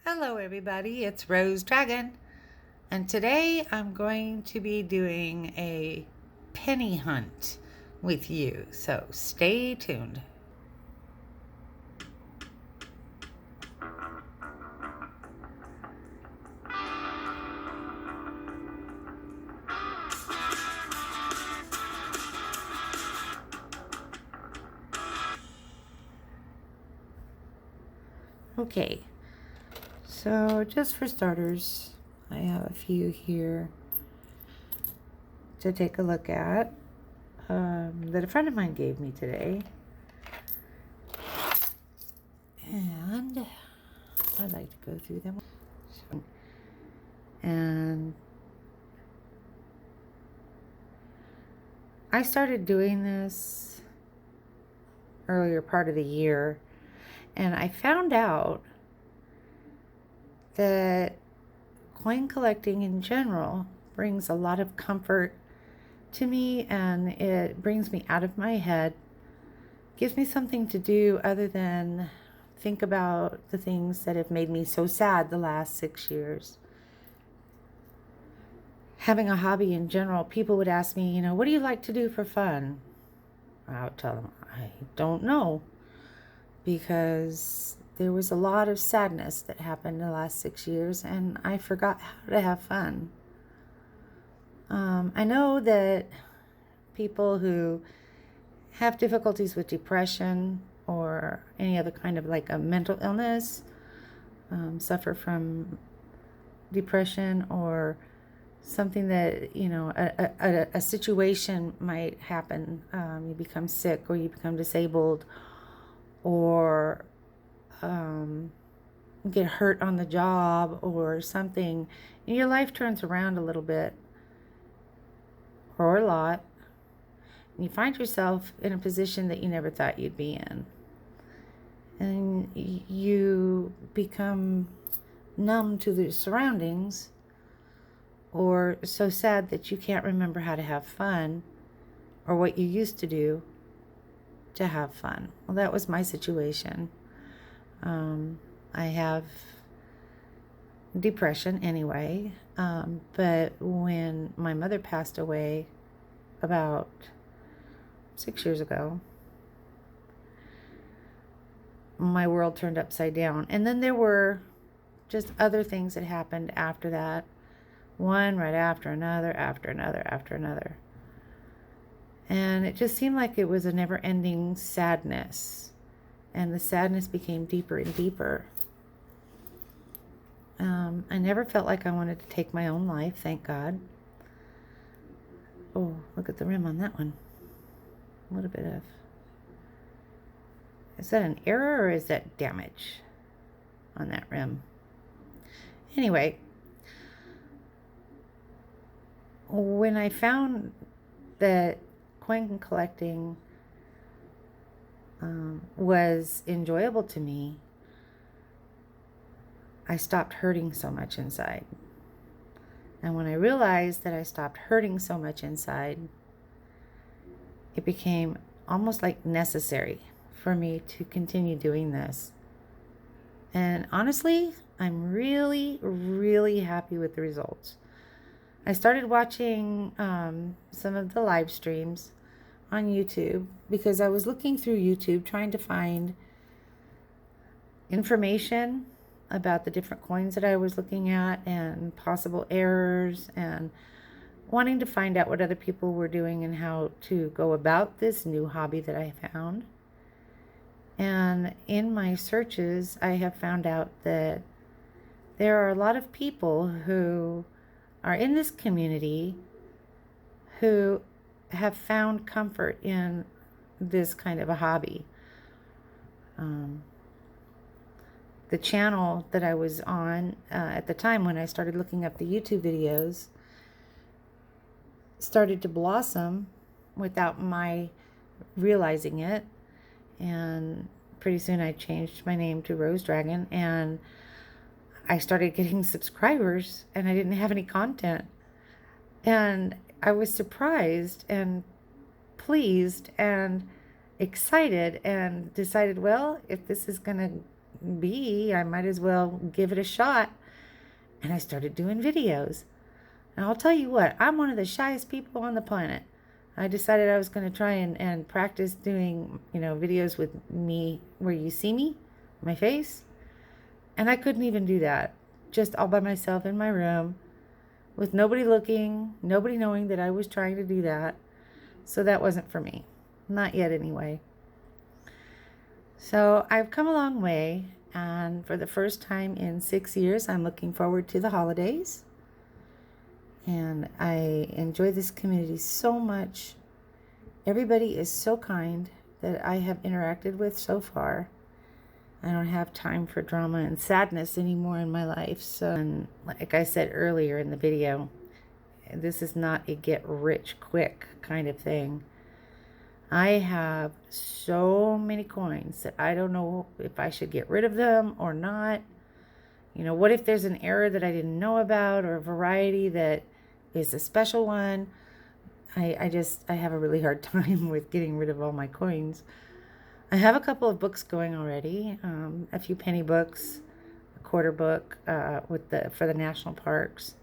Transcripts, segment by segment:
Hello, everybody. It's Rose Dragon, and today I'm going to be doing a penny hunt with you. So stay tuned. Okay, so just for starters, I have a few here to take a look at that a friend of mine gave me today. And I'd like to go through them. And I started doing this earlier part of the year, and I found out that coin collecting in general brings a lot of comfort to me, and it brings me out of my head, gives me something to do other than think about the things that have made me so sad the last 6 years. Having a hobby in general, people would ask me, what do you like to do for fun? I would tell them, I don't know, because there was a lot of sadness that happened in the last 6 years, and I forgot how to have fun. I know that people who have difficulties with depression or any other kind of like a mental illness, suffer from depression or something that, a situation might happen. You become sick or you become disabled or get hurt on the job or something, and your life turns around a little bit or a lot, and you find yourself in a position that you never thought you'd be in, and you become numb to the surroundings or so sad that you can't remember how to have fun or what you used to do to have fun. Well, that was my situation. I have depression anyway, but when my mother passed away about 6 years ago, my world turned upside down. And then there were just other things that happened after that, one right after another, after another, after another. And it just seemed like it was a never-ending sadness, and the sadness became deeper and deeper. I never felt like I wanted to take my own life, thank God. Oh, look at the rim on that one. A little bit of... Is that an error or is that damage on that rim? Anyway, when I found that coin collecting was enjoyable to me, I stopped hurting so much inside. And when I realized that I stopped hurting so much inside, it became almost like necessary for me to continue doing this. And honestly, I'm really, really happy with the results. I started watching some of the live streams on YouTube because I was looking through YouTube trying to find information about the different coins that I was looking at and possible errors, and wanting to find out what other people were doing and how to go about this new hobby that I found. And in my searches, I have found out that there are a lot of people who are in this community who have found comfort in this kind of a hobby. The channel that I was on at the time when I started looking up the YouTube videos started to blossom without my realizing it, and pretty soon I changed my name to Rose Dragon, and I started getting subscribers, and I didn't have any content, and I was surprised and pleased and excited and decided, well, if this is going to be, I might as well give it a shot. And I started doing videos. And I'll tell you what, I'm one of the shyest people on the planet. I decided I was going to try and practice doing, videos with me where you see me, my face. And I couldn't even do that. Just all by myself in my room with nobody looking, nobody knowing that I was trying to do that. So that wasn't for me. Not yet, anyway. So I've come a long way. And for the first time in 6 years, I'm looking forward to the holidays. And I enjoy this community so much. Everybody is so kind that I have interacted with so far. I don't have time for drama and sadness anymore in my life. So, and like I said earlier in the video, this is not a get rich quick kind of thing. I have so many coins that I don't know if I should get rid of them or not. What if there's an error that I didn't know about, or a variety that is a special one? I have a really hard time with getting rid of all my coins. I have a couple of books going already, a few penny books, a quarter book for the national parks.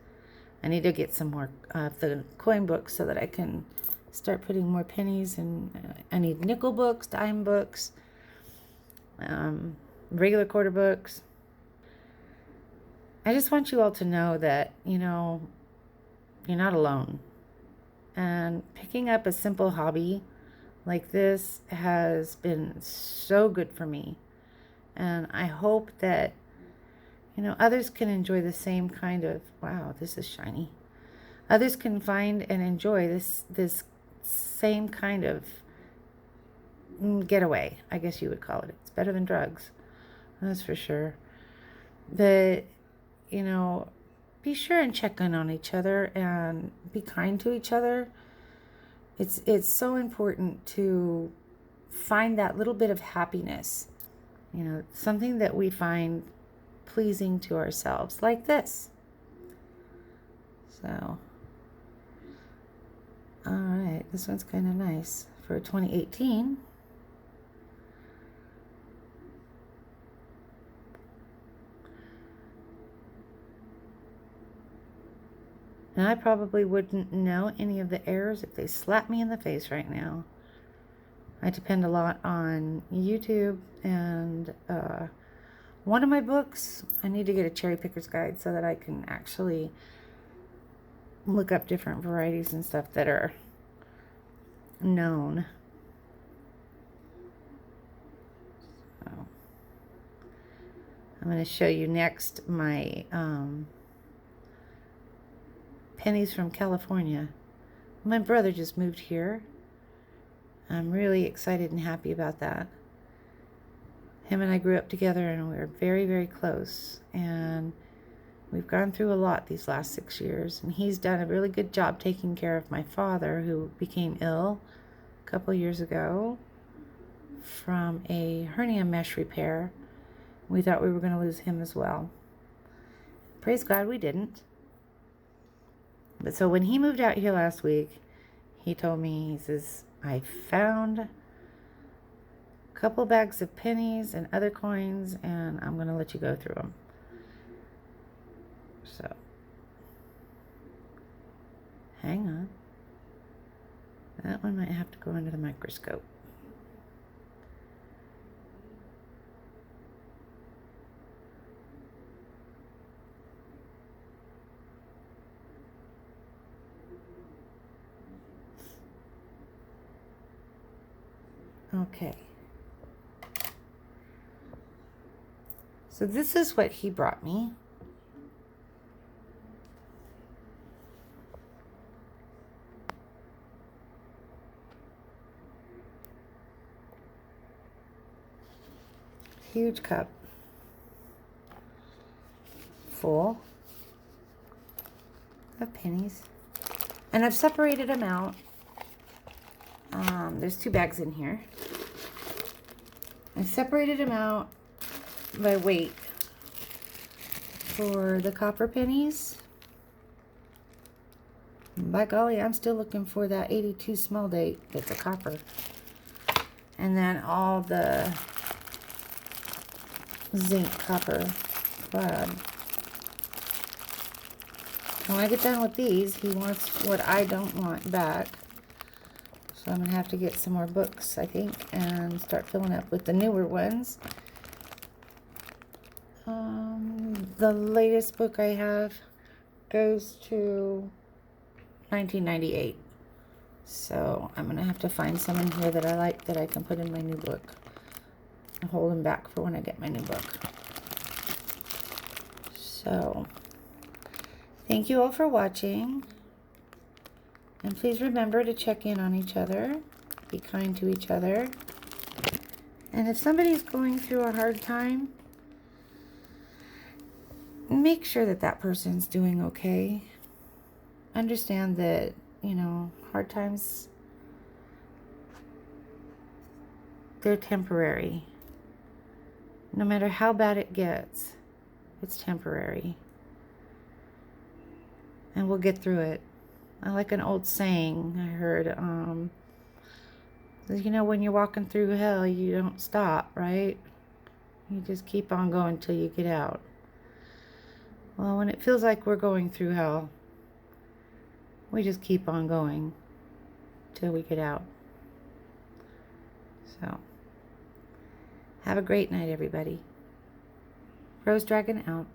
I need to get some more of the coin books so that I can start putting more pennies, and I need nickel books, dime books, regular quarter books. I just want you all to know that, you're not alone. And picking up a simple hobby like this has been so good for me. And I hope that, others can enjoy the same kind of, wow, this is shiny. Others can find and enjoy this same kind of getaway, I guess you would call it. It's better than drugs. That's for sure. But, be sure and check in on each other and be kind to each other. It's so important to find that little bit of happiness, something that we find pleasing to ourselves, like this. So, all right, this one's kind of nice for 2018. And I probably wouldn't know any of the errors if they slapped me in the face right now. I depend a lot on YouTube, and one of my books, I need to get a cherry picker's guide so that I can actually look up different varieties and stuff that are known. So, I'm going to show you next my pennies from California. My brother just moved here. I'm really excited and happy about that. Him and I grew up together, and we were very, very close. And we've gone through a lot these last 6 years. And he's done a really good job taking care of my father, who became ill a couple years ago from a hernia mesh repair. We thought we were going to lose him as well. Praise God, we didn't. But so when he moved out here last week, he told me, he says, I found a couple bags of pennies and other coins, and I'm going to let you go through them. So, hang on. That one might have to go under the microscope. Okay. So this is what he brought me. Huge cup. Full of pennies. And I've separated them out. There's 2 bags in here. I separated them out by weight for the copper pennies. By golly, I'm still looking for that 82 small date that's a copper. And then all the zinc copper clad. When I get done with these, he wants what I don't want back. So I'm going to have to get some more books, I think, and start filling up with the newer ones. The latest book I have goes to 1998. So I'm going to have to find some in here that I like that I can put in my new book. I'll hold them back for when I get my new book. So thank you all for watching. And please remember to check in on each other. Be kind to each other. And if somebody's going through a hard time, make sure that that person's doing okay. Understand that, you know, hard times, they're temporary. No matter how bad it gets, it's temporary. And we'll get through it. I like an old saying I heard, you know, when you're walking through hell, you don't stop, right? You just keep on going till you get out. Well, when it feels like we're going through hell, we just keep on going till we get out. So, have a great night, everybody. Rose Dragon out.